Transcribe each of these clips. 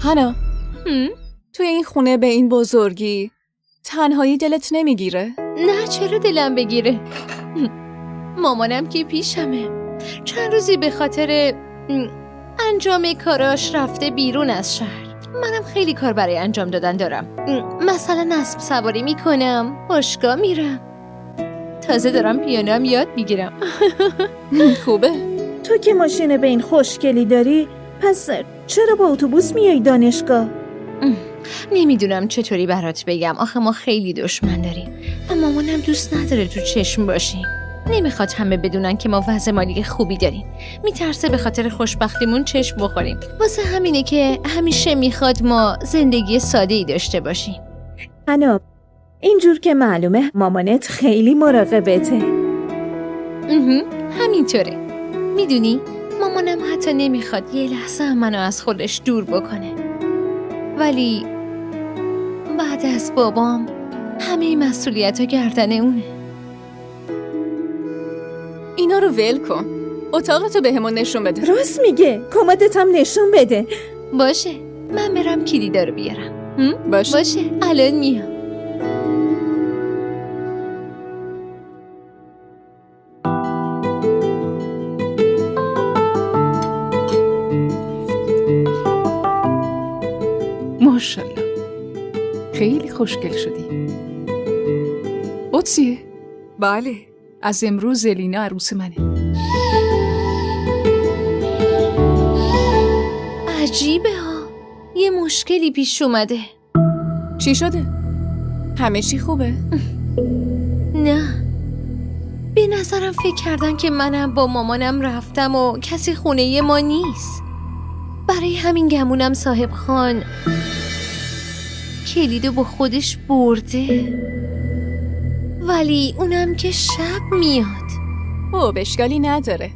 هانا توی این خونه به این بزرگی تنهایی دلت نمیگیره؟ نه چرا دلم بگیره؟ مامانم که پیشمه. چند روزی به خاطر انجام کاراش رفته بیرون از شهر. منم خیلی کار برای انجام دادن دارم. مثلا اسب سواری میکنم، باشگاه میرم. تازه دارم پیانوام یاد میگیرم. خوبه. تو که ماشین به این خوشگلی داری، پس چرا با اتوبوس میای دانشگاه؟ نمیدونم چطوری برات بگم. آخه ما خیلی دشمن داریم و مامانم دوست نداره تو چشم باشیم. نمیخواد همه بدونن که ما وضع مالی خوبی داریم. میترسه به خاطر خوشبختیمون چشم بخوریم. واسه همینه که همیشه میخواد ما زندگی ساده‌ای داشته باشیم. هانا، اینجور که معلومه مامانت خیلی مراقبته. همینطوره. میدونی مامانم حتی نمیخواد یه لحظه هم منو از خودش دور بکنه. ولی بعد از بابام همه مسئولیت‌ها گردن اونه. اینا رو ول کن. اتاقتو بهمون نشون بده. راست میگه. کمدت هم نشون بده. باشه، من برم کلیدا رو بیارم. باشه الان میام. ماشاءالله خیلی خوشگل شدی. قدسیه؟ بله. از امروز زلینا عروس منه. عجیبه ها. یه مشکلی پیش اومده. چی شده؟ همه چی خوبه؟ نه، به نظرم فکر کردن که منم با مامانم رفتم و کسی خونه ما نیست. برای همین گمونم صاحب خان کلیدو با خودش برده. ولی اونم که شب میاد. اشکالی نداره.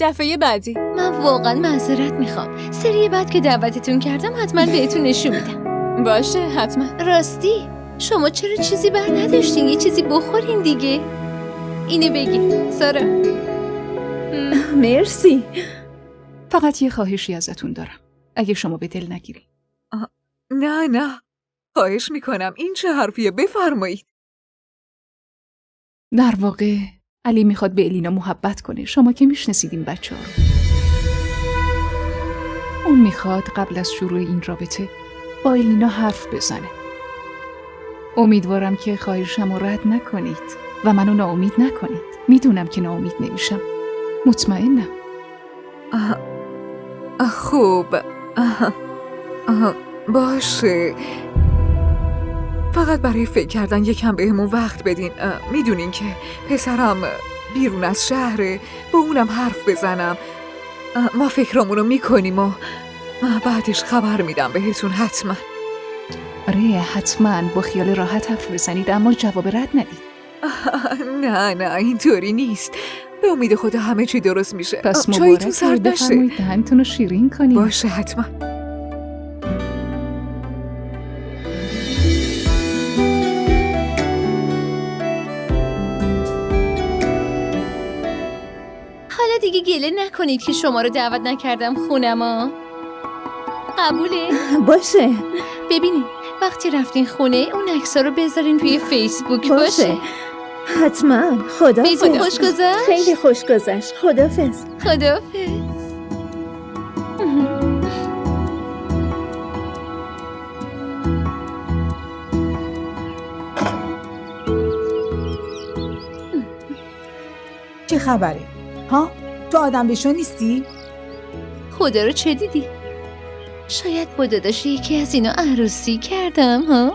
دفعه بعدی. من واقعا معذرت میخوام. سری بعد که دعوتتون کردم حتما بهتون نشون میدم. باشه حتما. راستی شما چرا چیزی بر نداشتین؟ یه چیزی بخورین دیگه. اینو بگی سارا. مرسی. فقط یه خواهشی ازتون دارم، اگه شما به دل نگیری. نه خواهش میکنم. این چه حرفیه؟ بفرمایید. در واقع علی میخواد به الینا محبت کنه. شما که میشناسید این بچه ها رو. اون میخواد قبل از شروع این رابطه با الینا حرف بزنه. امیدوارم که خواهشم رو رد نکنید و منو ناامید نکنید. میدونم که ناامید نمیشم. مطمئنم. خوب. باشه. فقط برای فکر کردن یکم بهمون وقت بدین. میدونین که پسرم بیرون از شهره. با اونم حرف بزنم. ما فکرامونو میکنیم و بعدش خبر میدم بهتون حتما. آره حتما با خیال راحت حرف بزنید، اما جواب رد ندید. نه اینطوری نیست. به امید خدا همه چی درست میشه. پس چایتون سرد نشه. بفرمایید دهنتون رو شیرین کنید. باشه حتما. حالا دیگه گله نکنید که شما رو دعوت نکردم خونما. قبوله؟ باشه. ببینید وقتی رفتین خونه اون عکس‌ها رو بذارین توی فیسبوک. باشه حتما. خدافظ. بهتون خوش گذشت؟ خیلی خوش گذشت. خدافظ. چه خبره؟ ها؟ تو آدم بشو نیستی؟ خدا رو چه دیدی؟ شاید با داداش یکی از اینا عروسی کردم ها؟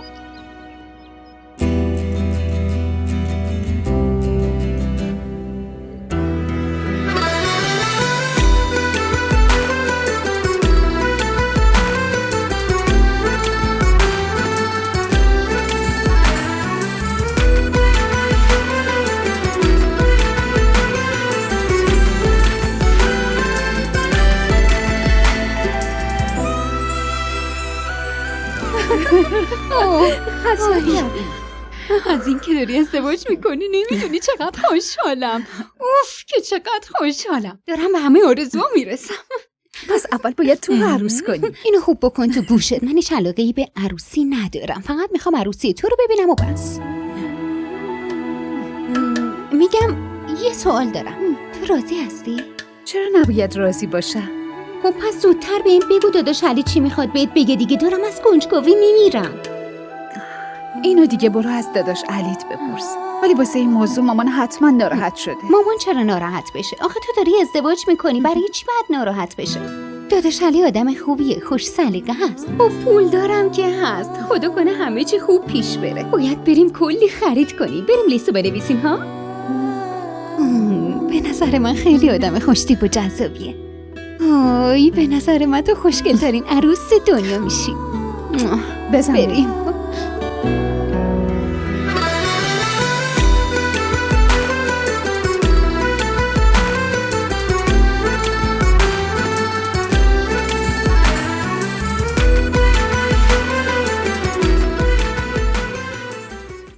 از این که داری ازدواج میکنی نمیدونی چقدر خوشحالم. اوف که چقدر خوشحالم. دارم به همه آرزوها میرسم. پس اول باید تو رو عروس کنی. اینو خوب بکن تو گوشت. من هیچ علاقه‌ای به عروسی ندارم. فقط میخوام عروسی تو رو ببینم و بس. میگم یه سوال دارم. تو راضی هستی؟ چرا نباید راضی باشم؟ خب پس زودتر به این بگو داداش علی چی میخواد بهت بگه دیگه. دارم از کنجکاوی میمیرم. اینو دیگه برو از داداش علیت بپرس. ولی واسه این موضوع مامان حتما ناراحت شده. مامان چرا ناراحت بشه؟ آخه تو داری ازدواج میکنی، برای چی باید ناراحت بشه؟ داداش علی آدم خوبیه، خوش سلیقه هست. خب پول دارم که هست. خدا کنه همه چی خوب پیش بره. باید بریم کلی خرید کنیم. بریم لیستو بنویسیم ها؟ به نظر من خیلی آدم خوشتیپ و جذابیه. آی به نظر من تو خوشگل‌ترین عروس دنیا میشی. بزن بریم.